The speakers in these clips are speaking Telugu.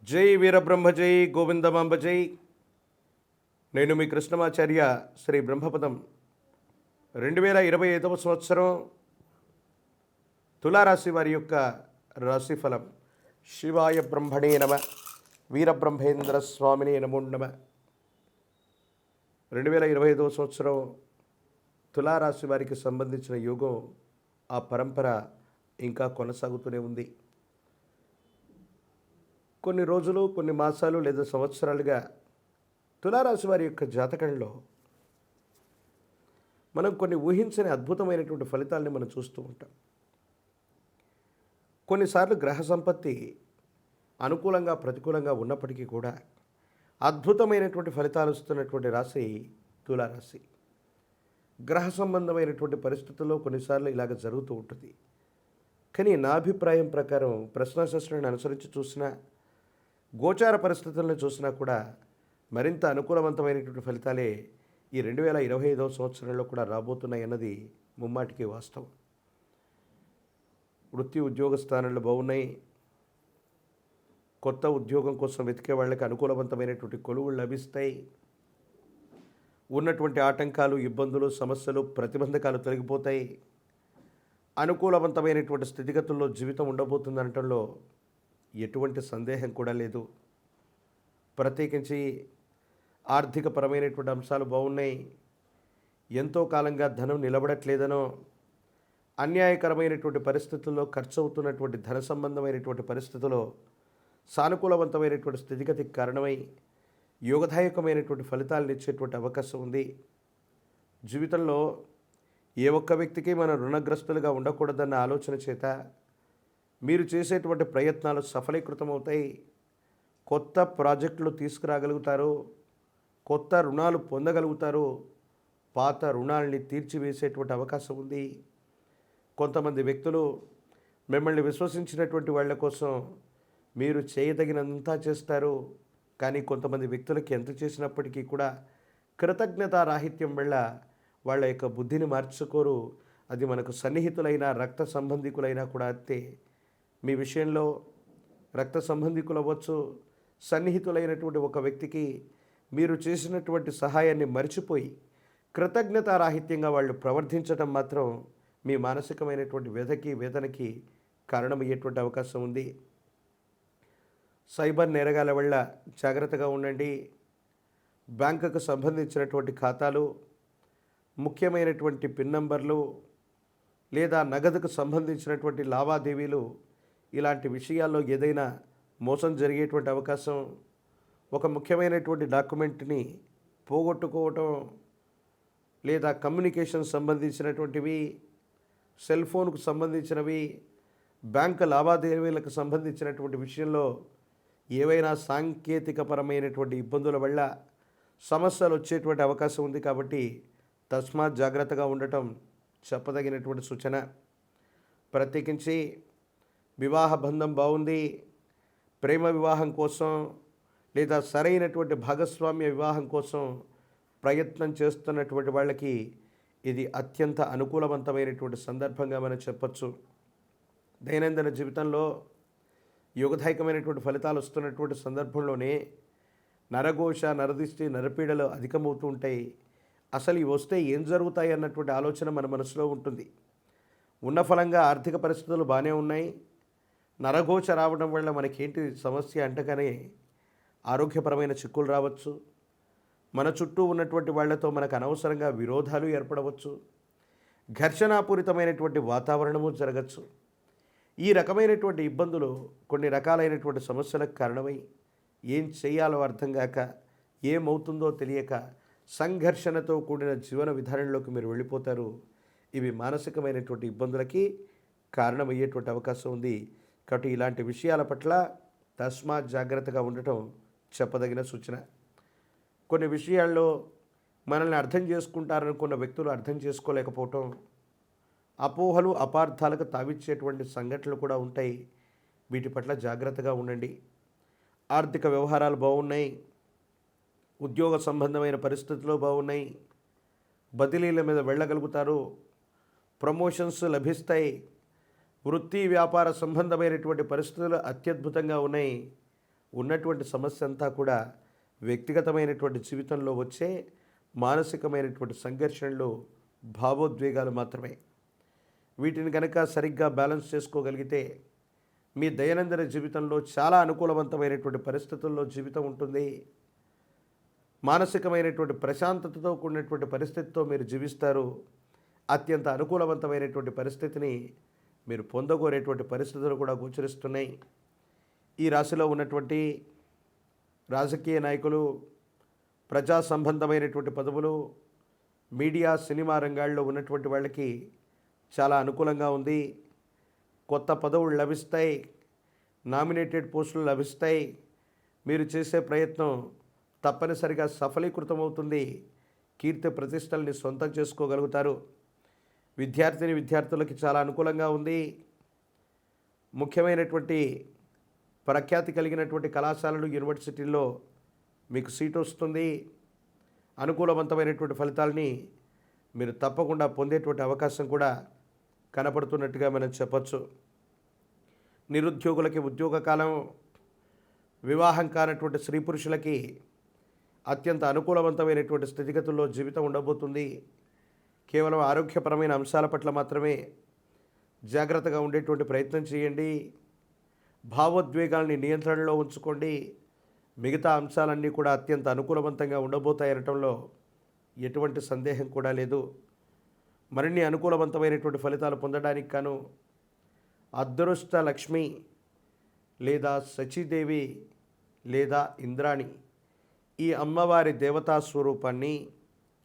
జై వీరబ్రహ్మ జై గోవిందమాంబ జై. నేను మీ కృష్ణమాచార్య. శ్రీ బ్రహ్మపదం 2025వ సంవత్సరం తులారాశి వారి యొక్క రాశిఫలం. శివాయ బ్రహ్మణే నమ, వీరబ్రహ్మేంద్ర స్వామిని నమో నమ. 2025వ సంవత్సరం తులారాశి వారికి సంబంధించిన యోగం, ఆ పరంపర ఇంకా కొనసాగుతూనే ఉంది. కొన్ని రోజులు, కొన్ని మాసాలు లేదా సంవత్సరాలుగా తులారాశి వారి యొక్క జాతకంలో మనం కొన్ని ఊహించని అద్భుతమైనటువంటి ఫలితాలని మనం చూస్తూ ఉంటాం. కొన్నిసార్లు గ్రహ సంపత్తి అనుకూలంగా ప్రతికూలంగా ఉన్నప్పటికీ కూడా అద్భుతమైనటువంటి ఫలితాలు ఇస్తున్నటువంటి రాశి తులారాశి. గ్రహ సంబంధమైనటువంటి పరిస్థితుల్లో కొన్నిసార్లు ఇలాగ జరుగుతూ ఉంటుంది. కానీ నా అభిప్రాయం ప్రకారం ప్రశ్నాశాస్త్రాన్ని అనుసరించి చూసినా, గోచార పరిస్థితులను చూసినా కూడా మరింత అనుకూలవంతమైనటువంటి ఫలితాలే ఈ 2025వ సంవత్సరంలో కూడా రాబోతున్నాయి అన్నది ముమ్మాటికి వాస్తవం. వృత్తి ఉద్యోగ స్థానాలు బాగున్నాయి. కొత్త ఉద్యోగం కోసం వెతికే వాళ్ళకి అనుకూలవంతమైనటువంటి కొలువులు లభిస్తాయి. ఉన్నటువంటి ఆటంకాలు, ఇబ్బందులు, సమస్యలు, ప్రతిబంధకాలు తొలగిపోతాయి. అనుకూలవంతమైనటువంటి స్థితిగతుల్లో జీవితం ఉండబోతుంది అనటంలో ఎటువంటి సందేహం కూడా లేదు. ప్రత్యేకించి ఆర్థికపరమైనటువంటి అంశాలు బాగున్నాయి. ఎంతో కాలంగా ధనం నిలబడట్లేదనో, అన్యాయకరమైనటువంటి పరిస్థితుల్లో ఖర్చు అవుతున్నటువంటి ధన సంబంధమైనటువంటి పరిస్థితుల్లో సానుకూలవంతమైనటువంటి స్థితిగతికి కారణమై యోగదాయకమైనటువంటి ఫలితాలను ఇచ్చేటువంటి అవకాశం ఉంది. జీవితంలో ఏ ఒక్క వ్యక్తికి మనం రుణగ్రస్తులుగా ఉండకూడదన్న ఆలోచన చేత మీరు చేసేటువంటి ప్రయత్నాలు సఫలీకృతమవుతాయి. కొత్త ప్రాజెక్టులు తీసుకురాగలుగుతారు. కొత్త రుణాలు పొందగలుగుతారు. పాత రుణాలని తీర్చివేసేటువంటి అవకాశం ఉంది. కొంతమంది వ్యక్తులు మిమ్మల్ని విశ్వసించినటువంటి వాళ్ళ కోసం మీరు చేయదగినంతా చేస్తారు. కానీ కొంతమంది వ్యక్తులకి ఎంత చేసినప్పటికీ కూడా కృతజ్ఞతారాహిత్యం వల్ల వాళ్ళ యొక్క బుద్ధిని మార్చుకోరు. అది మనకు సన్నిహితులైన రక్త సంబంధికులైనా కూడా అంతే. మీ విషయంలో రక్త సంబంధికులు అవ్వచ్చు, సన్నిహితులైనటువంటి ఒక వ్యక్తికి మీరు చేసినటువంటి సహాయాన్ని మరిచిపోయి కృతజ్ఞతారాహిత్యంగా వాళ్ళు ప్రవర్తించడం మాత్రం మీ మానసికమైనటువంటి వేదనకి కారణమయ్యేటువంటి అవకాశం ఉంది. సైబర్ నేరగాల వల్ల జాగ్రత్తగా ఉండండి. బ్యాంకుకు సంబంధించినటువంటి ఖాతాలు, ముఖ్యమైనటువంటి పిన్ నంబర్లు లేదా నగదుకు సంబంధించినటువంటి లావాదేవీలు, ఇలాంటి విషయాల్లో ఏదైనా మోసం జరిగేటువంటి అవకాశం, ఒక ముఖ్యమైనటువంటి డాక్యుమెంట్ని పోగొట్టుకోవటం, లేదా కమ్యూనికేషన్ సంబంధించినటువంటివి, సెల్ ఫోన్కు సంబంధించినవి, బ్యాంకు లావాదేవీలకు సంబంధించినటువంటి విషయంలో ఏవైనా సాంకేతికపరమైనటువంటి ఇబ్బందుల వల్ల సమస్యలు వచ్చేటువంటి అవకాశం ఉంది. కాబట్టి తస్మాత్ జాగ్రత్తగా ఉండటం చెప్పదగినటువంటి సూచన. ప్రత్యేకించి వివాహ బంధం బాగుంది. ప్రేమ వివాహం కోసం లేదా సరైనటువంటి భాగస్వామ్య వివాహం కోసం ప్రయత్నం చేస్తున్నటువంటి వాళ్ళకి ఇది అత్యంత అనుకూలవంతమైనటువంటి సందర్భంగా మనం చెప్పచ్చు. దైనందిన జీవితంలో యోగదాయకమైనటువంటి ఫలితాలు వస్తున్నటువంటి సందర్భంలోనే నరఘోష, నరదిష్టి, నరపీడలు అధికమవుతూ ఉంటాయి. అసలు ఇవి వస్తే ఏం జరుగుతాయి అన్నటువంటి ఆలోచన మన మనసులో ఉంటుంది. ఉన్న ఫలంగా ఆర్థిక పరిస్థితులు బాగానే ఉన్నాయి. నరఘోష రావడం వల్ల మనకేంటి సమస్య అంటగానే ఆరోగ్యపరమైన చిక్కులు రావచ్చు. మన చుట్టూ ఉన్నటువంటి వాళ్లతో మనకు అనవసరంగా విరోధాలు ఏర్పడవచ్చు. ఘర్షణాపూరితమైనటువంటి వాతావరణము జరగచ్చు. ఈ రకమైనటువంటి ఇబ్బందులు కొన్ని రకాలైనటువంటి సమస్యలకు కారణమై ఏం చేయాలో అర్థం కాక, ఏమవుతుందో తెలియక సంఘర్షణతో కూడిన జీవన విధానంలోకి మీరు వెళ్ళిపోతారు. ఇవి మానసికమైనటువంటి ఇబ్బందులకి కారణమయ్యేటువంటి అవకాశం ఉంది. కాబట్టి ఇలాంటి విషయాల పట్ల తస్మాత్ జాగ్రత్తగా ఉండటం చెప్పదగిన సూచన. కొన్ని విషయాల్లో మనల్ని అర్థం చేసుకుంటారనుకున్న వ్యక్తులు అర్థం చేసుకోలేకపోవటం, అపోహలు, అపార్థాలకు తావిచ్చేటువంటి సంఘటనలు కూడా ఉంటాయి. వీటి పట్ల జాగ్రత్తగా ఉండండి. ఆర్థిక వ్యవహారాలు బాగున్నాయి. ఉద్యోగ సంబంధమైన పరిస్థితులు బాగున్నాయి. బదిలీల మీద వెళ్ళగలుగుతారు. ప్రమోషన్స్ లభిస్తాయి. వృత్తి వ్యాపార సంబంధమైనటువంటి పరిస్థితులు అత్యద్భుతంగా ఉన్నాయి. ఉన్నటువంటి సమస్య అంతా కూడా వ్యక్తిగతమైనటువంటి జీవితంలో వచ్చే మానసికమైనటువంటి సంఘర్షణలు, భావోద్వేగాలు మాత్రమే. వీటిని కనుక సరిగ్గా బ్యాలెన్స్ చేసుకోగలిగితే మీ దైనందిన జీవితంలో చాలా అనుకూలవంతమైనటువంటి పరిస్థితుల్లో జీవితం ఉంటుంది. మానసికమైనటువంటి ప్రశాంతతతో కూడినటువంటి పరిస్థితితో మీరు జీవిస్తారు. అత్యంత అనుకూలవంతమైనటువంటి పరిస్థితిని మీరు పొందగోరేటువంటి పరిస్థితులు కూడా గోచరిస్తున్నాయి. ఈ రాశిలో ఉన్నటువంటి రాజకీయ నాయకులు, ప్రజా సంబంధమైనటువంటి పదవులు, మీడియా, సినిమా రంగాల్లో ఉన్నటువంటి వాళ్ళకి చాలా అనుకూలంగా ఉంది. కొత్త పదవులు లభిస్తాయి, నామినేటెడ్ పోస్టులు లభిస్తాయి. మీరు చేసే ప్రయత్నం తప్పనిసరిగా సఫలీకృతమవుతుంది. కీర్తి ప్రతిష్టల్ని సొంతం చేసుకోగలుగుతారు. విద్యార్థులకి చాలా అనుకూలంగా ఉంది. ముఖ్యమైనటువంటి ప్రఖ్యాతి కలిగినటువంటి కళాశాలలు, యూనివర్సిటీల్లో మీకు సీటు వస్తుంది. అనుకూలవంతమైనటువంటి ఫలితాలని మీరు తప్పకుండా పొందేటువంటి అవకాశం కూడా కనపడుతున్నట్టుగా మనం చెప్పచ్చు. నిరుద్యోగులకి ఉద్యోగ కాలం, వివాహం కానటువంటి స్త్రీ పురుషులకి అత్యంత అనుకూలవంతమైనటువంటి స్థితిగతుల్లో జీవితం ఉండబోతుంది. కేవలం ఆరోగ్యపరమైన అంశాల పట్ల మాత్రమే జాగ్రత్తగా ఉండేటువంటి ప్రయత్నం చేయండి. భావోద్వేగాల్ని నియంత్రణలో ఉంచుకోండి. మిగతా అంశాలన్నీ కూడా అత్యంత అనుకూలవంతంగా ఉండబోతాయనటంలో ఎటువంటి సందేహం కూడా లేదు. మరిన్ని అనుకూలవంతమైనటువంటి ఫలితాలు పొందడానికి గాను అదృష్ట లక్ష్మి లేదా శచీదేవి లేదా ఇంద్రాణి, ఈ అమ్మవారి దేవతా స్వరూపాన్ని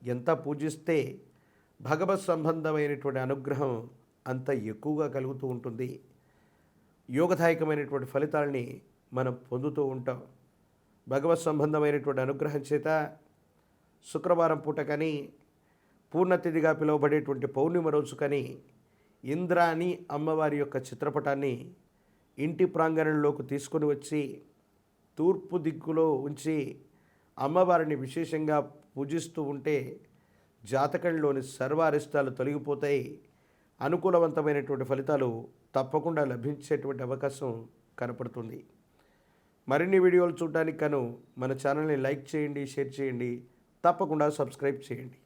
ఎంత పూజిస్తే భగవత్ సంబంధమైనటువంటి అనుగ్రహం అంత ఎక్కువగా కలుగుతూ ఉంటుంది. యోగదాయకమైనటువంటి ఫలితాలని మనం పొందుతూ ఉంటాం. భగవత్ సంబంధమైనటువంటి అనుగ్రహం చేత శుక్రవారం పూట కానీ, పూర్ణతిథిగా పిలువబడేటువంటి పౌర్ణిమ రోజు కానీ ఇంద్రాణి అమ్మవారి యొక్క చిత్రపటాన్ని ఇంటి ప్రాంగణంలోకి తీసుకొని వచ్చి తూర్పు దిక్కులో ఉంచి అమ్మవారిని విశేషంగా పూజిస్తూ ఉంటే జాతకంలోని సర్వ అరిష్టాలు తొలగిపోతాయి. అనుకూలవంతమైనటువంటి ఫలితాలు తప్పకుండా లభించేటువంటి అవకాశం కనపడుతుంది. మరిన్ని వీడియోలు చూడడానికి గాను మన ఛానల్ని లైక్ చేయండి, షేర్ చేయండి, తప్పకుండా సబ్స్క్రైబ్ చేయండి.